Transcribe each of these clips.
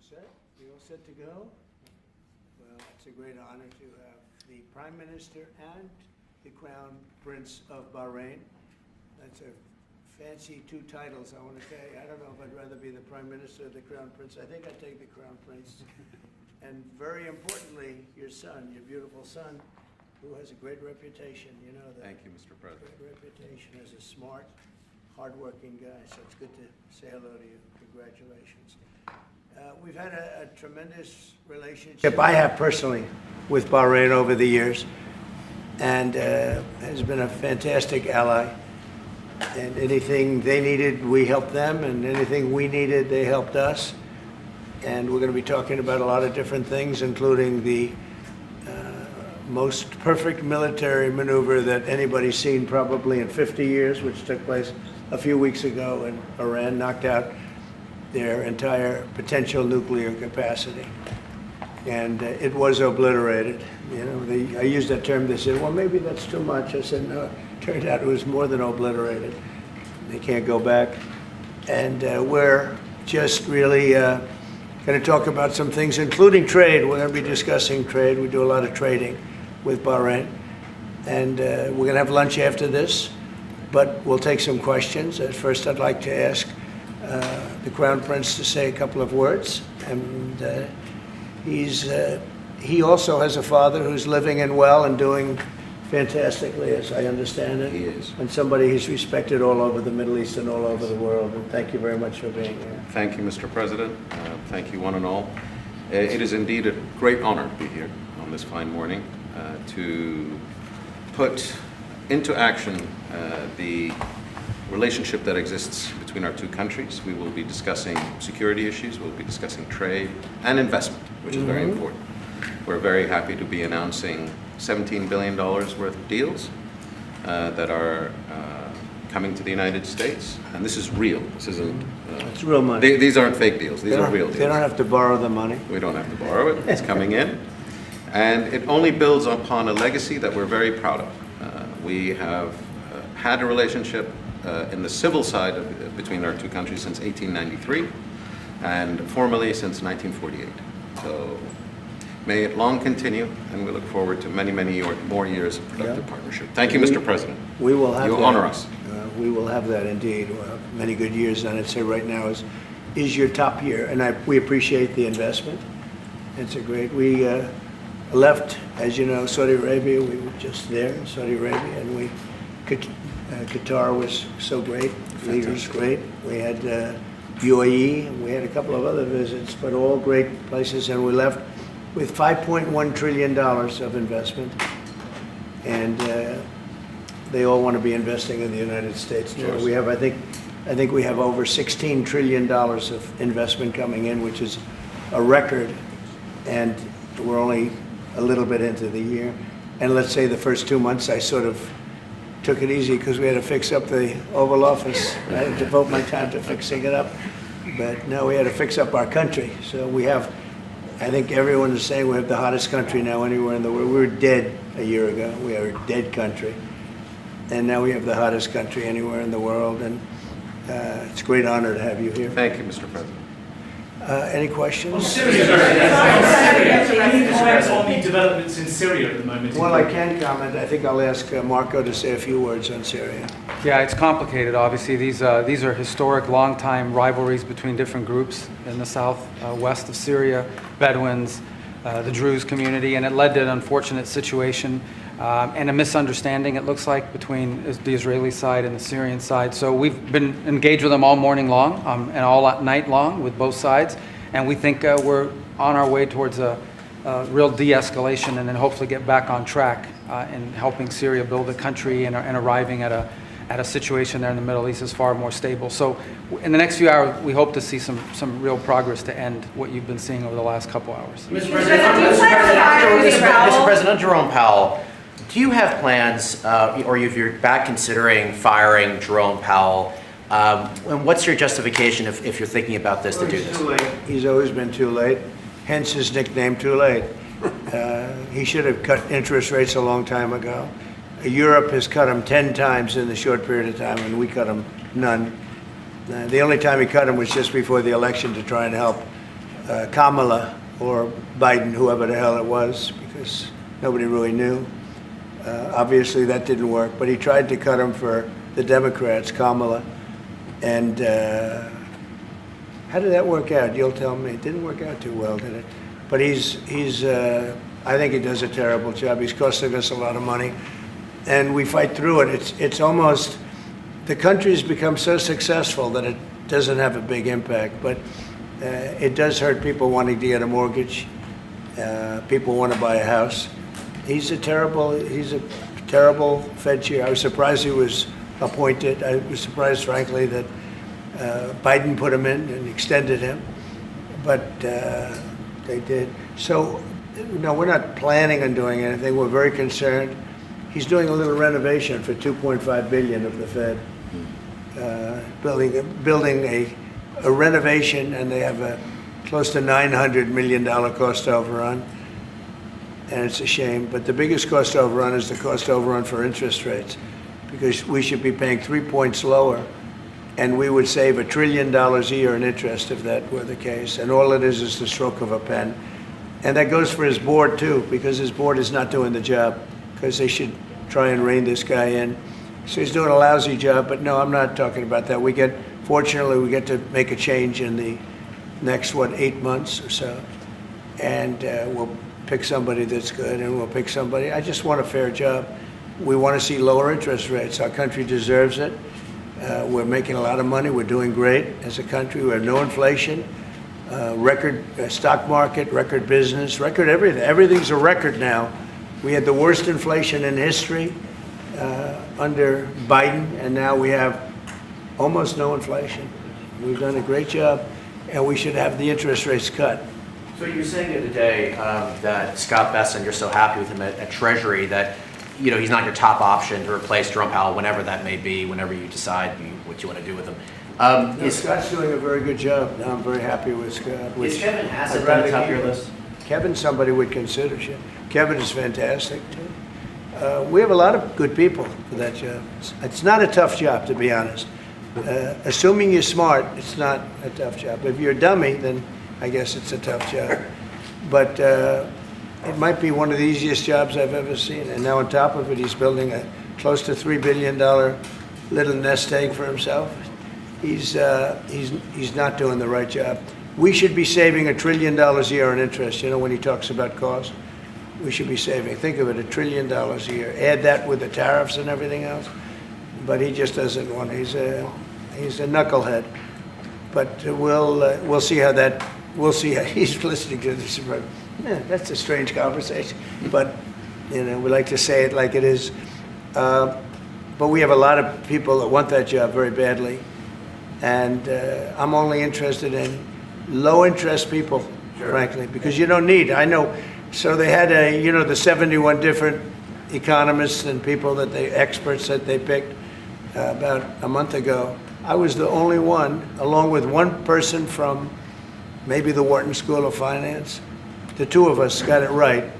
set? You all set to go? Well, it's a great honor to have the Prime Minister and the Crown Prince of Bahrain. That's a fancy two titles, I want to say. I don't know if I'd rather be the Prime Minister or the Crown Prince. I think I'd take the Crown Prince. And very importantly, your son, your beautiful son, who has a great reputation, you know that. Thank you, Mr. President. Great reputation as a smart, hardworking guy, so it's good to say hello to you. Congratulations. We've had a tremendous relationship, I have personally, with Bahrain over the years, and has been a fantastic ally. And anything they needed, we helped them, and anything we needed, they helped us. And we're going to be talking about a lot of different things, including the most perfect military maneuver that anybody's seen probably in 50 years, which took place a few weeks ago in Iran, knocked out their entire potential nuclear capacity. And it was obliterated. You know, I used that term. They said, well, maybe that's too much. I said, no, it turned out it was more than obliterated. They can't go back. And we're just really going to talk about some things, including trade. We're going to be discussing trade. We do a lot of trading with Bahrain. And we're going to have lunch after this, but we'll take some questions. At first, I'd like to ask the Crown Prince to say a couple of words. And he also has a father who's living and well and doing fantastically, as I understand it. He is. And somebody who's respected all over the Middle East and all over the world. And thank you very much for being here. Thank you, Mr. President. Thank you, one and all. It is indeed a great honor to be here on this fine morning to put into action the relationship that exists between our two countries. We will be discussing security issues, we'll be discussing trade and investment, which is very important. We're very happy to be announcing $17 billion worth of deals that are coming to the United States. And this is real. This isn't... it's real money. These aren't fake deals. These are real deals. They don't have to borrow the money. We don't have to borrow it. It's coming in. And it only builds upon a legacy that we're very proud of. We have had a relationship in the civil side between our two countries since 1893 and formally since 1948. So may it long continue, and we look forward to many, many more years of productive partnership. Thank you, Mr. President. We will have You that. honor us. We will have that indeed. We'll have many good years, and I'd say right now is your top year, and we appreciate the investment. It's a great. We left, as you know, Saudi Arabia. We were just there in Saudi Arabia, and Qatar was so great. The leaders great. We had UAE, and we had a couple of other visits, but all great places, and we left with $5.1 trillion of investment, and they all want to be investing in the United States now. We have, I think we have over $16 trillion of investment coming in, which is a record, and we're only a little bit into the year. And let's say the first 2 months I sort of took it easy because we had to fix up the Oval Office. I had to devote my time to fixing it up, but now we had to fix up our country. So we have, I think everyone is saying we have the hottest country now anywhere in the world. We were dead a year ago. We are a dead country. And now we have the hottest country anywhere in the world. And it's a great honor to have you here. Thank you, Mr. President. Any questions? Syria. On the developments in Syria at the moment. Well, I can comment. I think I'll ask Marco to say a few words on Syria. Yeah, it's complicated, obviously. These are historic, long-time rivalries between different groups in the southwest of Syria, Bedouins, the Druze community, and it led to an unfortunate situation and a misunderstanding, it looks like, between the Israeli side and the Syrian side. So we've been engaged with them all morning long and all night long with both sides, and we think we're on our way towards a real de-escalation and then hopefully get back on track in helping Syria build a country and arriving at a situation there in the Middle East is far more stable. So in the next few hours, we hope to see some real progress to end what you've been seeing over the last couple hours. Mr. President, Jerome Powell, do you have plans, or if you're back considering firing Jerome Powell, and what's your justification if you're thinking about this to do this? Too late. He's always been too late, hence his nickname, Too Late. He should have cut interest rates a long time ago. Europe has cut them 10 times in the short period of time, and we cut them none. The only time he cut them was just before the election to try and help Kamala or Biden, whoever the hell it was, because nobody really knew. Obviously, that didn't work, but he tried to cut him for the Democrats, Kamala. And how did that work out? You'll tell me. It didn't work out too well, did it? But I think he does a terrible job. He's costing us a lot of money, and we fight through it. It's almost, the country's become so successful that it doesn't have a big impact, but it does hurt people wanting to get a mortgage. People want to buy a house. He's a terrible Fed chair. I was surprised he was appointed. I was surprised, frankly, that Biden put him in and extended him, but they did. So, no, we're not planning on doing anything. We're very concerned. He's doing a little renovation for $2.5 billion of the Fed, building a renovation, and they have a close to $900 million cost overrun, and it's a shame. But the biggest cost overrun is the cost overrun for interest rates, because we should be paying 3 points lower, and we would save $1 trillion a year in interest if that were the case. And all it is the stroke of a pen. And that goes for his board, too, because his board is not doing the job, because they should try and rein this guy in. So he's doing a lousy job, but no, I'm not talking about that. Fortunately, we get to make a change in the next, 8 months or so. And we'll pick somebody that's good, and we'll pick somebody. I just want a fair job. We want to see lower interest rates. Our country deserves it. We're making a lot of money. We're doing great as a country. We have no inflation. Record stock market, record business, record everything. Everything's a record now. We had the worst inflation in history under Biden, and now we have almost no inflation. We've done a great job, and we should have the interest rates cut. So you were saying the other day that Scott Bessent, you're so happy with him at Treasury that he's not your top option to replace Jerome Powell whenever that may be, whenever you decide what you want to do with him. Scott's doing a very good job. I'm very happy with Scott. Is Kevin Hassett on the top of your list? Kevin's somebody would consider. Kevin is fantastic, too. We have a lot of good people for that job. It's not a tough job, to be honest. Assuming you're smart, it's not a tough job. If you're a dummy, then I guess it's a tough job. But it might be one of the easiest jobs I've ever seen. And now on top of it, he's building a close to $3 billion little nest egg for himself. He's not doing the right job. We should be saving $1 trillion a year in interest. When he talks about cost, we should be saving. Think of it, $1 trillion a year. Add that with the tariffs and everything else. But he just doesn't want. He's a knucklehead. But we'll see how that. We'll see how he's listening to this. That's a strange conversation. But we like to say it like it is. But we have a lot of people that want that job very badly. And I'm only interested in low-interest people, sure, frankly, because you don't need. I know. So they had the 71 different economists and people experts that they picked about a month ago. I was the only one, along with one person from maybe the Wharton School of Finance. The two of us got it right.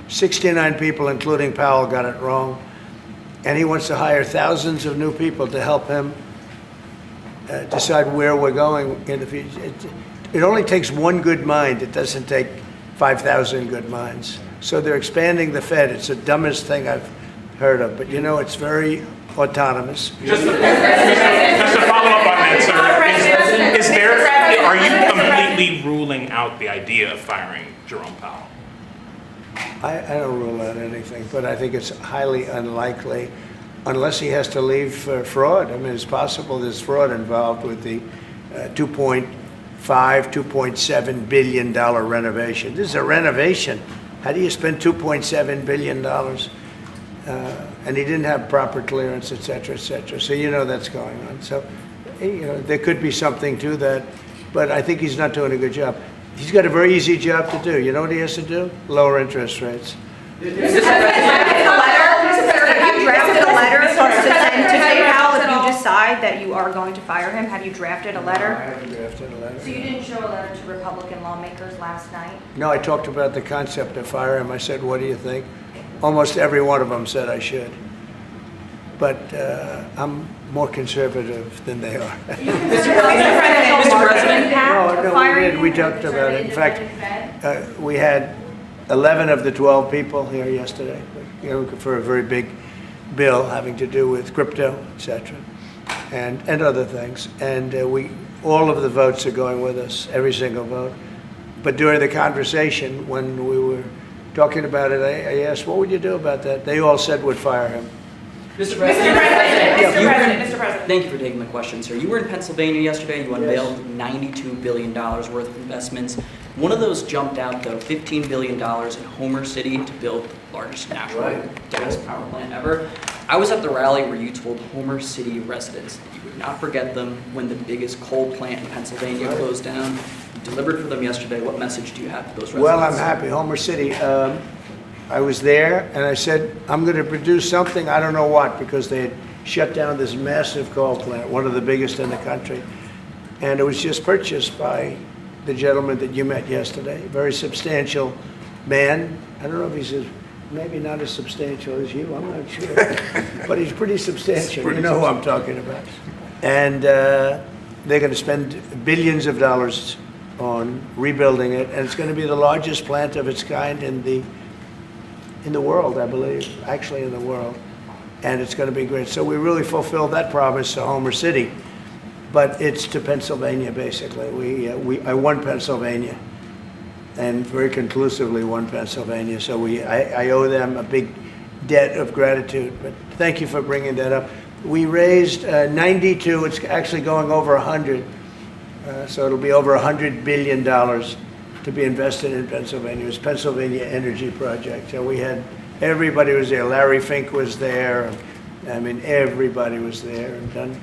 69 people, including Powell, got it wrong. And he wants to hire thousands of new people to help him decide where we're going in the future. It only takes one good mind. It doesn't take 5,000 good minds. So they're expanding the Fed. It's the dumbest thing I've heard of. But it's very autonomous. Just to follow up on that, sir, are you completely ruling out the idea of firing Jerome Powell? I don't rule out anything, but I think it's highly unlikely unless he has to leave for fraud. I mean, it's possible there's fraud involved with the $2.7 billion renovation. This is a renovation. How do you spend $2.7 billion? And he didn't have proper clearance, et cetera, et cetera. So that's going on. So there could be something to that, but I think he's not doing a good job. He's got a very easy job to do. You know what he has to do? Lower interest rates. Have you drafted a letter to send to Powell if you decide that you are going to fire him? Have you drafted a letter? No, I haven't drafted a letter. So you didn't show a letter to Republican lawmakers last night? No, I talked about the concept of fire him. I said, what do you think? Almost every one of them said I should. But more conservative than they are. Mr. President, No, we talked about it. In fact, we had 11 of the 12 people here yesterday, for a very big bill having to do with crypto, et cetera, and other things. And all of the votes are going with us, every single vote. But during the conversation, when we were talking about it, I asked, what would you do about that? They all said would fire him. Mr. President. Mr. President. Thank you for taking my question, sir. You were in Pennsylvania yesterday. You unveiled $92 billion worth of investments. One of those jumped out, though, $15 billion in Homer City to build the largest natural gas power plant ever. I was at the rally where you told Homer City residents that you would not forget them when the biggest coal plant in Pennsylvania closed down. You delivered for them yesterday. What message do you have to those residents? Well, I'm happy. Homer City, I was there, and I said, I'm going to produce something, I don't know what, because they had shut down this massive coal plant, one of the biggest in the country. And it was just purchased by the gentleman that you met yesterday, a very substantial man. I don't know if he's maybe not as substantial as you, I'm not sure. But he's pretty substantial. You know who I'm talking about. And they're going to spend billions of dollars on rebuilding it, and it's going to be the largest plant of its kind in the world, I believe, actually in the world, and it's going to be great. So we really fulfilled that promise to Homer City, but it's to Pennsylvania, basically. I won Pennsylvania, and very conclusively won Pennsylvania, so I owe them a big debt of gratitude, but thank you for bringing that up. We raised 92, it's actually going over 100, so it'll be over $100 billion to be invested in Pennsylvania. It was Pennsylvania Energy Project. So we had, everybody was there. Larry Fink was there. I mean, everybody was there and done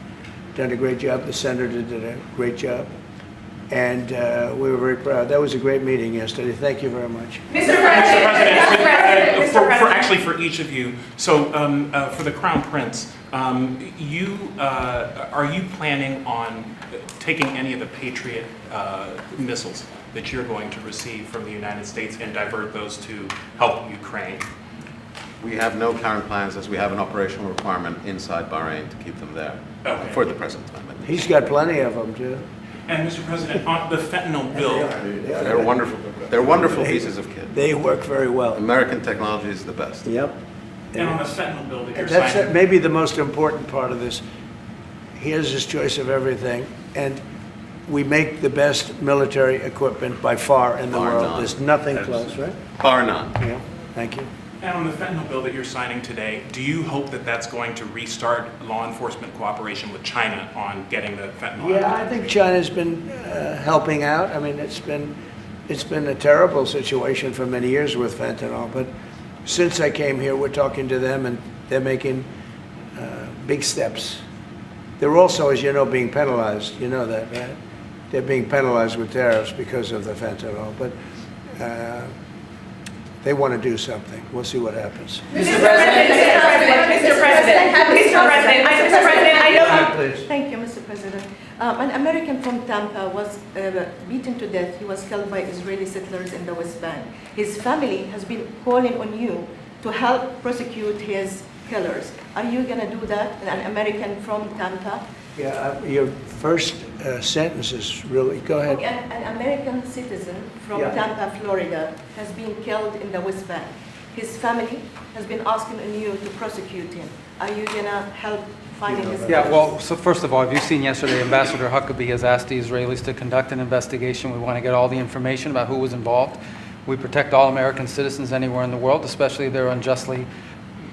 a great job. The senator did a great job. And we were very proud. That was a great meeting yesterday. Thank you very much. Mr. President, actually for each of you, so for the Crown Prince, are you planning on taking any of the Patriot missiles that you're going to receive from the United States and divert those to help Ukraine? We have no current plans, as we have an operational requirement inside Bahrain to keep them there for the present time. He's got plenty of them, too. And Mr. President, on the fentanyl bill, They're wonderful. They're wonderful pieces of kit. They work very well. American technology is the best. Yep. and on the fentanyl bill that you're That's signing. maybe the most important part of this. He has his choice of everything, and we make the best military equipment by far in the Bar world. none. There's nothing close, right? Bar none. Yeah, thank you. And on the fentanyl bill that you're signing today, do you hope that that's going to restart law enforcement cooperation with China on getting the fentanyl? Yeah, I think China's been helping out. I mean, it's been a terrible situation for many years with fentanyl, but since I came here, we're talking to them, and they're making big steps. They're also, as you know, being penalized. You know that, right? They're being penalized with tariffs because of the fentanyl, but they want to do something. We'll see what happens. Mr. President, I know. Thank you, Mr. President. An American from Tampa was beaten to death. He was killed by Israeli settlers in the West Bank. His family has been calling on you to help prosecute his killers. Are you going to do that? An American from Tampa? Yeah, your first sentence is really, go ahead. Okay, an American citizen from Tampa, Florida, has been killed in the West Bank. His family has been asking on you to prosecute him. Are you going to help finding his Yeah, killers? well, so first of all, have you seen yesterday, Ambassador Huckabee has asked the Israelis to conduct an investigation. We want to get all the information about who was involved. We protect all American citizens anywhere in the world, especially if they're unjustly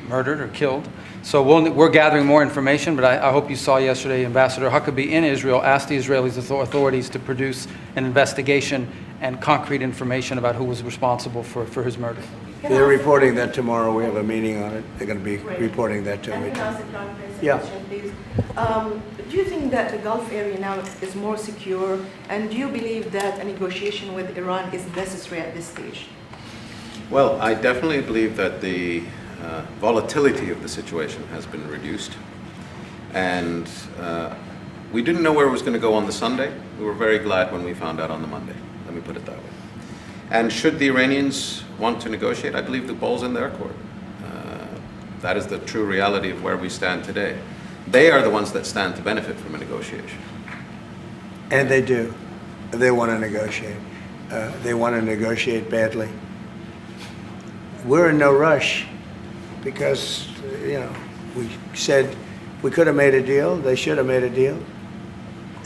murdered or killed. So we're gathering more information, but I hope you saw yesterday Ambassador Huckabee in Israel asked the Israeli authorities to produce an investigation and concrete information about who was responsible for his murder. They're reporting that tomorrow. We have a meeting on it. They're going to be reporting that to me. Can I ask the Crown Prince a Yeah. question, please? Do you think that the Gulf area now is more secure, and do you believe that a negotiation with Iran is necessary at this stage? Well, I definitely believe that the volatility of the situation has been reduced. And we didn't know where it was going to go on the Sunday. We were very glad when we found out on the Monday. Let me put it that way. And should the Iranians want to negotiate, I believe the ball's in their court. That is the true reality of where we stand today. they are the ones that stand to benefit from a negotiation. And they do. They want to negotiate. They want to negotiate badly. We're in no rush because, we said we could have made a deal. They should have made a deal.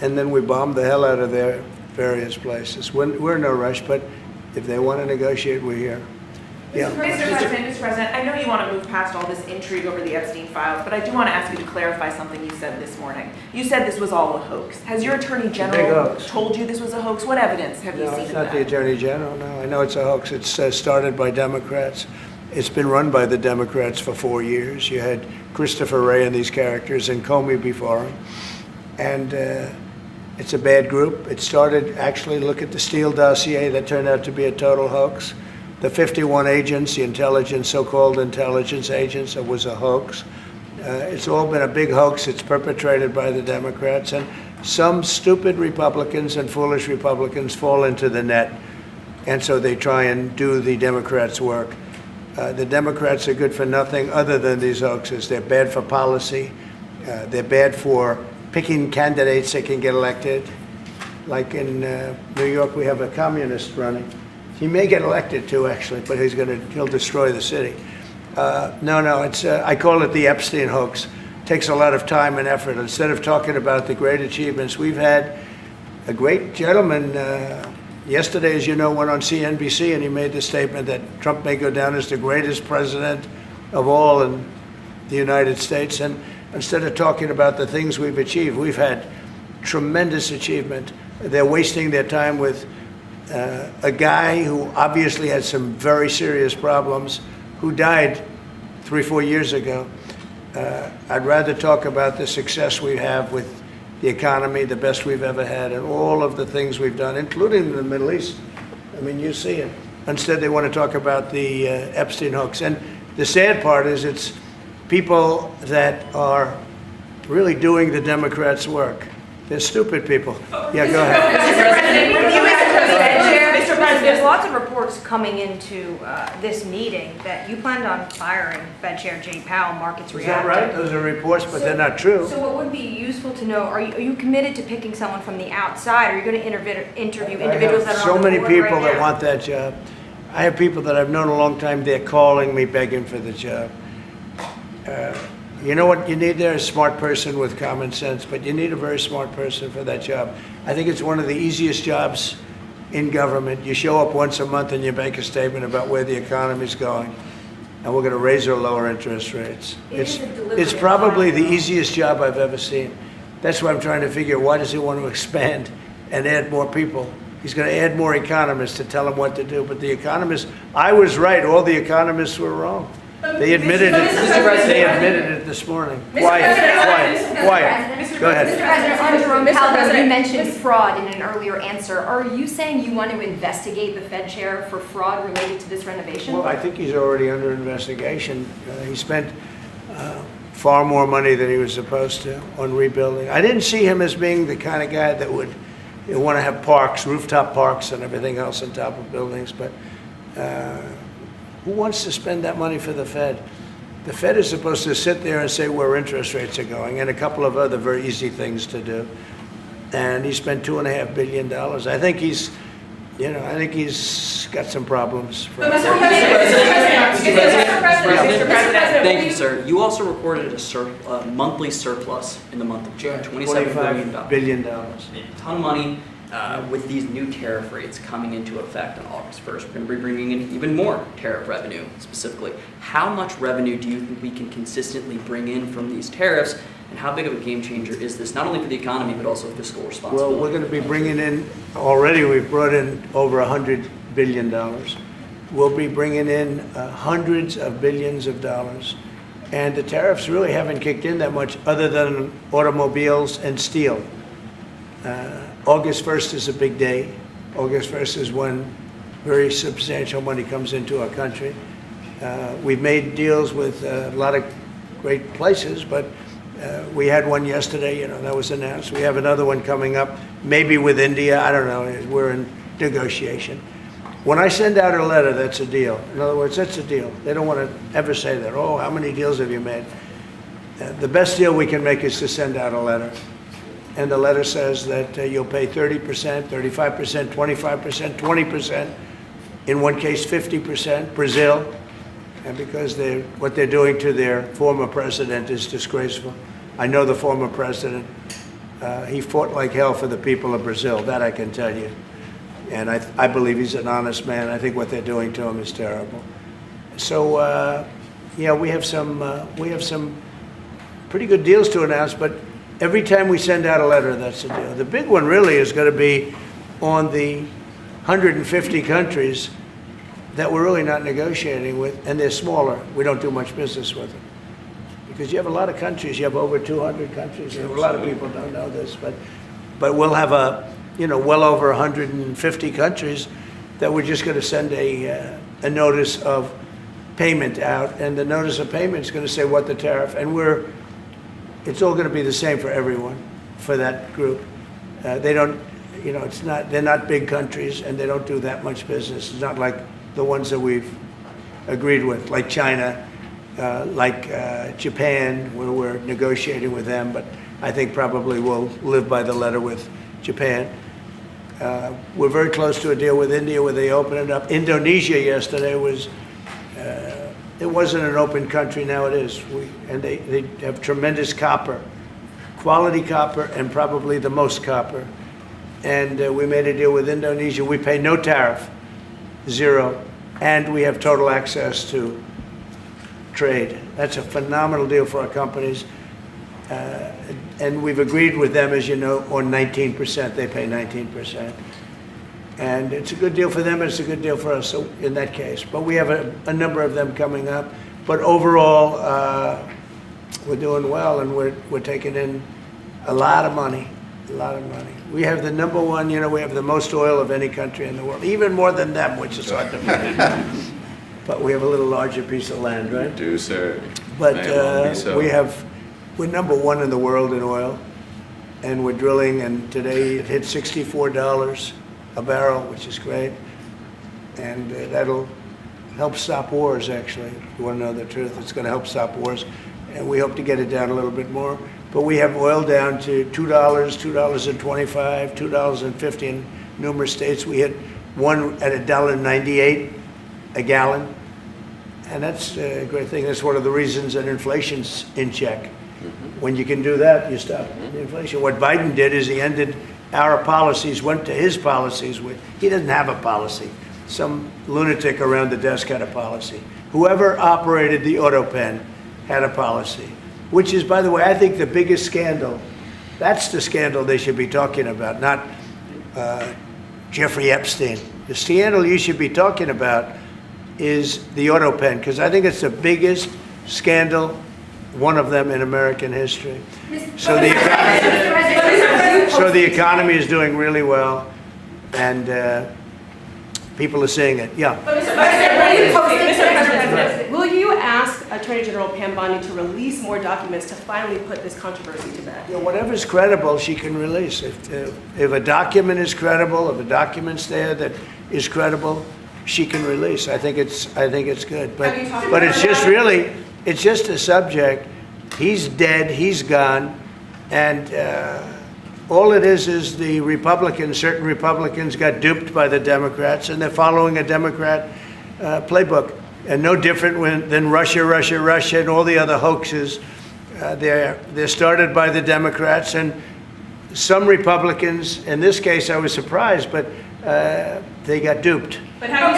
And then we bombed the hell out of their various places. We're in no rush, but if they want to negotiate, we're here. Yeah. Mr. President, I know you want to move past all this intrigue over the Epstein files, but I do want to ask you to clarify something you said this morning. You said this was all a hoax. Has your Attorney General told you this was a hoax? What evidence have you seen of that? No, it's not the Attorney General, no. I know it's a hoax. It's started by Democrats. It's been run by the Democrats for 4 years. You had Christopher Wray and these characters and Comey before him. And it's a bad group. It started, actually, look at the Steele dossier. That turned out to be a total hoax. The 51 agents, the intelligence, so-called intelligence agents, it was a hoax. It's all been a big hoax. It's perpetrated by the Democrats. And some stupid Republicans and foolish Republicans fall into the net. And so they try and do the Democrats' work. The Democrats are good for nothing other than these hoaxes. They're bad for policy. They're bad for picking candidates that can get elected. Like in New York, we have a communist running. He may get elected too, actually, but he'll destroy the city. No, I call it the Epstein hoax. It takes a lot of time and effort. Instead of talking about the great achievements, we've had a great gentleman. Yesterday, as you know, went on CNBC and he made the statement that Trump may go down as the greatest president of all in the United States. And instead of talking about the things we've achieved, we've had tremendous achievement. They're wasting their time with a guy who obviously had some very serious problems, who died 3-4 years ago. I'd rather talk about the success we have with the economy, the best we've ever had, and all of the things we've done, including in the Middle East. I mean, you see it. Instead, they want to talk about the Epstein hoax. And the sad part is it's people that are really doing the Democrats' work. They're stupid people. Yeah, go ahead. Mr. President, there's lots of reports coming into this meeting that you planned on firing Fed Chair Jay Powell. Markets Is that reacted. right? Those are reports, but they're not true. So what would be useful to know, are you committed to picking someone from the outside? Are you going to interview individuals that are so on the many board people right that now? want that job. I have people that I've known a long time, they're calling me, begging for the job. You know what you need there? A smart person with common sense, but you need a very smart person for that job. I think it's one of the easiest jobs in government. You show up once a month and you make a statement about where the economy's going, and we're going to raise or lower interest rates. It's probably the easiest job I've ever seen. That's why I'm trying to figure, why does he want to expand and add more people? He's going to add more economists to tell him what to do. But the economists, I was right. All the economists were wrong. They admitted it. They admitted it this morning. Quiet. Go ahead. Mr. President, on Jerome Powell, you mentioned fraud in an earlier answer. Are you saying you want to investigate the Fed chair for fraud related to this renovation? Well, I think he's already under investigation. He spent far more money than he was supposed to on rebuilding. I didn't see him as being the kind of guy that would want to have parks, rooftop parks and everything else on top of buildings, but who wants to spend that money for the Fed? The Fed is supposed to sit there and say where interest rates are going and a couple of other very easy things to do. And he spent $2.5 billion. I think he's got some problems. Mr. President. Thank you, sir. You also reported a monthly surplus in the month of June, $27 billion. $25 billion. A ton of money. With these new tariff rates coming into effect on August 1st, we're going to be bringing in even more tariff revenue specifically. How much revenue do you think we can consistently bring in from these tariffs, and how big of a game changer is this, not only for the economy, but also fiscal responsibility? Well, we're going to be bringing in, already we've brought in over $100 billion. We'll be bringing in hundreds of billions of dollars. And the tariffs really haven't kicked in that much other than automobiles and steel. August 1st is a big day. August 1st is when very substantial money comes into our country. We've made deals with a lot of great places, but we had one yesterday, that was announced. We have another one coming up, maybe with India. I don't know. We're in negotiation. When I send out a letter, that's a deal. In other words, that's a deal. They don't want to ever say that. Oh, how many deals have you made? The best deal we can make is to send out a letter. And the letter says that you'll pay 30%, 35%, 25%, 20%, in one case 50%, Brazil, and because what they're doing to their former president is disgraceful. I know the former president. He fought like hell for the people of Brazil, that I can tell you. And I believe he's an honest man. I think what they're doing to him is terrible. So, yeah, we have some pretty good deals to announce, but every time we send out a letter, that's the deal. The big one really is going to be on the 150 countries that we're really not negotiating with, and they're smaller. We don't do much business with them. Because you have a lot of countries, you have over 200 countries, and a lot of people don't know this, but we'll have well over 150 countries that we're just going to send a notice of payment out, and the notice of payment is going to say what the tariff, and it's all going to be the same for everyone, for that group. They don't, they're not big countries, and they don't do that much business. It's not like the ones that we've agreed with, like China, like Japan, where we're negotiating with them, but I think probably we'll live by the letter with Japan. We're very close to a deal with India where they open it up. Indonesia yesterday was, it wasn't an open country, now it is. And they have tremendous copper, quality copper, and probably the most copper. And we made a deal with Indonesia. We pay no tariff, zero, and we have total access to trade. That's a phenomenal deal for our companies. And we've agreed with them, as you know, on 19%. They pay 19%. And it's a good deal for them, and it's a good deal for us, so in that case. But we have a number of them coming up. But overall, we're doing well, and we're taking in a lot of money, a lot of money. We have the number one, we have the most oil of any country in the world, even more than them, which is hard to believe. But we have a little larger piece of land, right? We do, sir. But May it well be so. we're number one in the world in oil, and we're drilling, and today it hit $64 a barrel, which is great, and that'll help stop wars, actually. If you want to know the truth, it's going to help stop wars, and we hope to get it down a little bit more. But we have oil down to $2, $2.25, $2.50 in numerous states. We hit one at $1.98 a gallon, and that's a great thing. That's one of the reasons that inflation's in check. When you can do that, you stop the inflation. What Biden did is he ended our policies, went to his policies. He doesn't have a policy. Some lunatic around the desk had a policy. Whoever operated the auto pen had a policy, which is, by the way, I think the biggest scandal. That's the scandal they should be talking about, not Jeffrey Epstein. The scandal you should be talking about is the auto pen, because I think it's the biggest scandal, one of them in American history. So the economy is doing really well, and people are seeing it. Yeah. Mr. President, will you ask Attorney General Pam Bondi to release more documents to finally put this controversy to bed? Whatever's credible, she can release. If a document is credible, if a document's there that is credible, she can release. I think it's good. But it's just a subject. He's dead. He's gone, and all it is the Republicans. Certain Republicans got duped by the Democrats, and they're following a Democrat playbook, and no different than Russia, and all the other hoaxes. They're started by the Democrats, and some Republicans. In this case, I was surprised, but they got duped. But have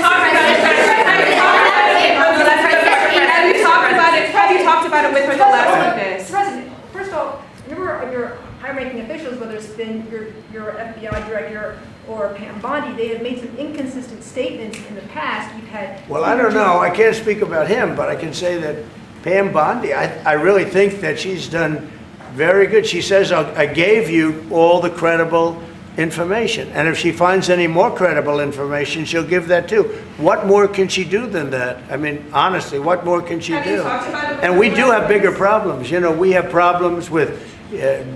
you talked about it with her the last witness? President, first of all, remember your high-ranking officials, whether it's been your FBI director or Pam Bondi, they have made some inconsistent statements in the past. You've had. Well, I don't know. I can't speak about him, but I can say that Pam Bondi, I really think that she's done very good. She says, I gave you all the credible information. And if she finds any more credible information, she'll give that too. What more can she do than that? I mean, honestly, what more can she do? And we do have bigger problems. We have problems with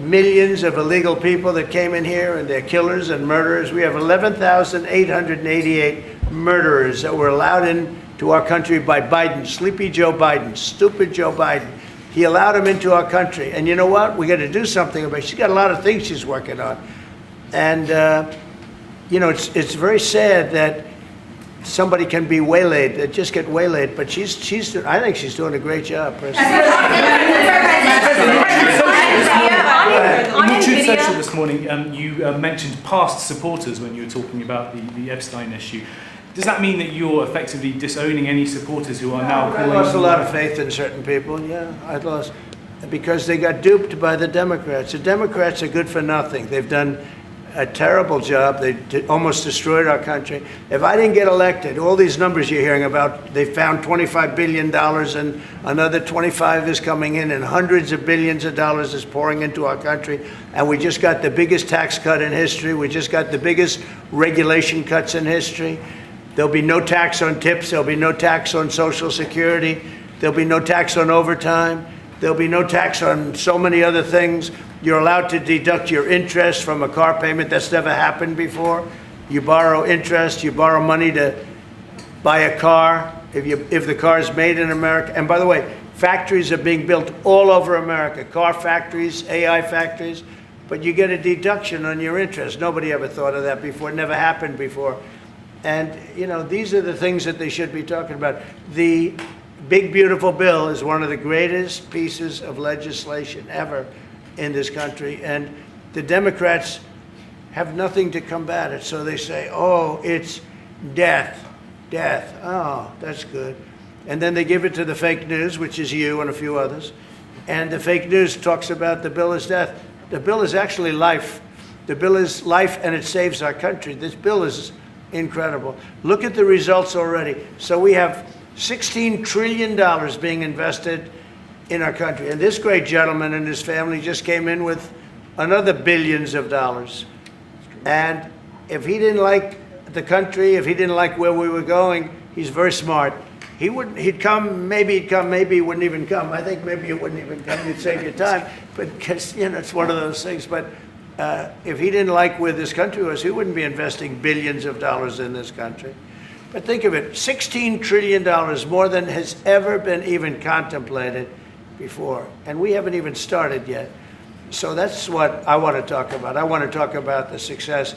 millions of illegal people that came in here, and they're killers and murderers. We have 11,888 murderers that were allowed into our country by Biden, sleepy Joe Biden, stupid Joe Biden. He allowed him into our country. And you know what? We got to do something about it. She's got a lot of things she's working on. And, you know, it's very sad that somebody can be waylaid, that just get waylaid, but I think she's doing a great job, personally. In your Truth Social this morning, you mentioned past supporters when you were talking about the Epstein issue. Does that mean that you're effectively disowning any supporters who are now calling? I lost a lot of faith in certain people, yeah. I lost, because they got duped by the Democrats. The Democrats are good for nothing. They've done a terrible job. They almost destroyed our country. If I didn't get elected, all these numbers you're hearing about, they found $25 billion and another 25 is coming in and hundreds of billions of dollars is pouring into our country. And we just got the biggest tax cut in history. We just got the biggest regulation cuts in history. There'll be no tax on tips. There'll be no tax on Social Security. There'll be no tax on overtime. There'll be no tax on so many other things. You're allowed to deduct your interest from a car payment. That's never happened before. You borrow interest. You borrow money to buy a car if the car is made in America. And by the way, factories are being built all over America. Car factories, AI factories. But you get a deduction on your interest. Nobody ever thought of that before. It never happened before. And, you know, these are the things that they should be talking about. The Big Beautiful Bill is one of the greatest pieces of legislation ever in this country. And the Democrats have nothing to combat it. So they say, oh, it's death, death. Oh, that's good. And then they give it to the fake news, which is you and a few others. And the fake news talks about the bill is death. The bill is actually life. The bill is life, and it saves our country. This bill is incredible. Look at the results already. So we have $16 trillion being invested in our country. And this great gentleman and his family just came in with another billions of dollars. And if he didn't like the country, if he didn't like where we were going, he's very smart. He'd come, maybe he wouldn't even come. I think maybe he wouldn't even come. You'd save your time. But, because, you know, it's one of those things. But if he didn't like where this country was, he wouldn't be investing billions of dollars in this country. But think of it, $16 trillion, more than has ever been even contemplated before. And we haven't even started yet. So that's what I want to talk about. I want to talk about the success.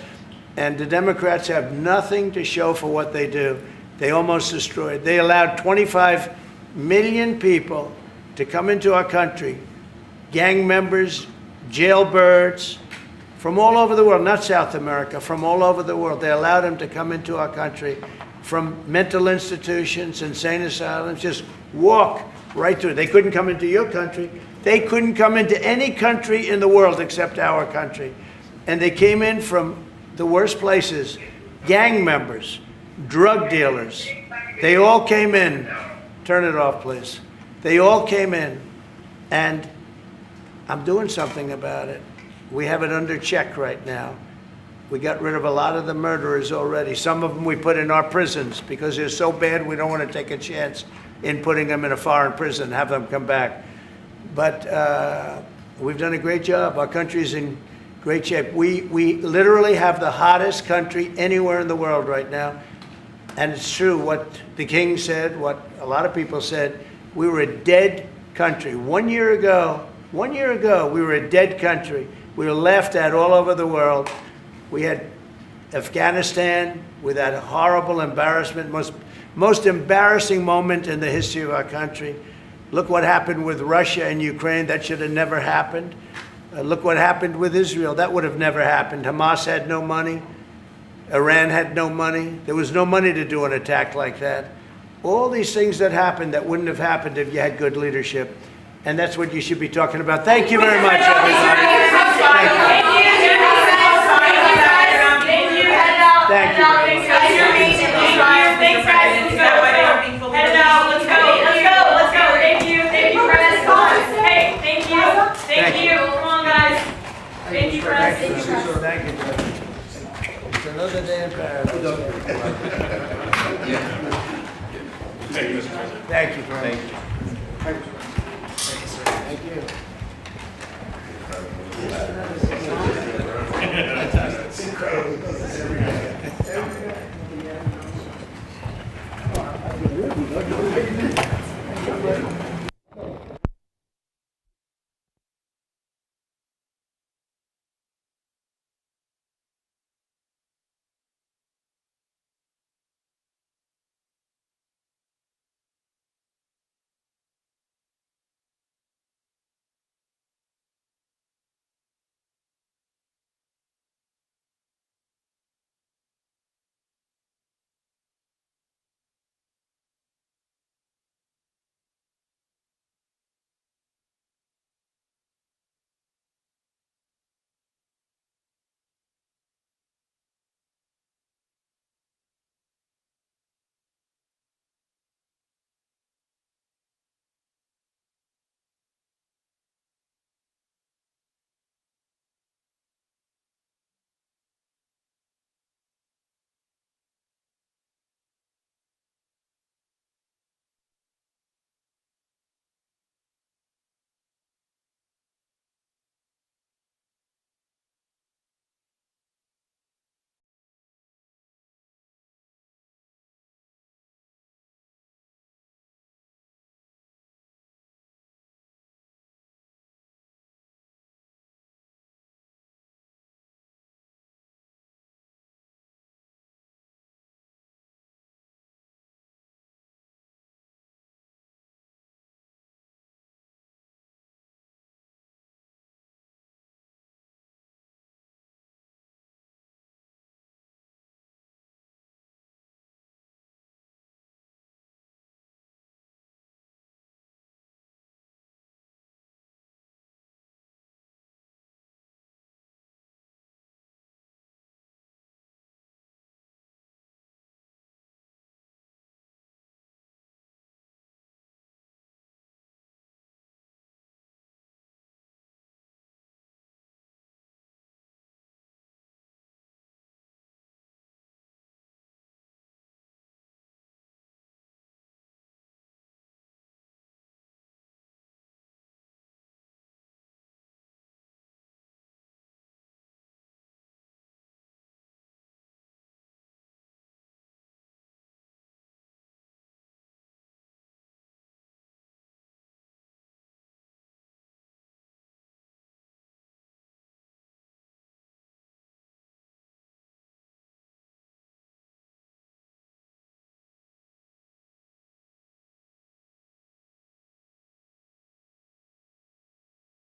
And the Democrats have nothing to show for what they do. They almost destroyed. They allowed 25 million people to come into our country, gang members, jailbirds, from all over the world, not South America, from all over the world. They allowed them to come into our country from mental institutions, insane asylums, just walk right through. They couldn't come into your country. They couldn't come into any country in the world except our country. And they came in from the worst places, gang members, drug dealers. They all came in. Turn it off, please. They all came in. And I'm doing something about it. We have it under check right now. We got rid of a lot of the murderers already. Some of them we put in our prisons because they're so bad we don't want to take a chance in putting them in a foreign prison, have them come back. But we've done a great job. Our country's in great shape. We literally have the hottest country anywhere in the world right now. And it's true what the king said, what a lot of people said. We were a dead country. 1 year ago, we were a dead country. We were laughed at all over the world. We had Afghanistan with that horrible embarrassment, most embarrassing moment in the history of our country. Look what happened with Russia and Ukraine. That should have never happened. Look what happened with Israel. That would have never happened. Hamas had no money. Iran had no money. There was no money to do an attack like that. All these things that happened that wouldn't have happened if you had good leadership. And that's what you should be talking about. Thank you very much, everybody. Thank you. Thank you. Thanks, guys. Let's go. Thank you, press. Hey, thank you. Come on, guys. Thank you, press. Thank you. It's another day in paradise. Thank you, Mr. President. Thank you, Frank. Thank you. Thank you.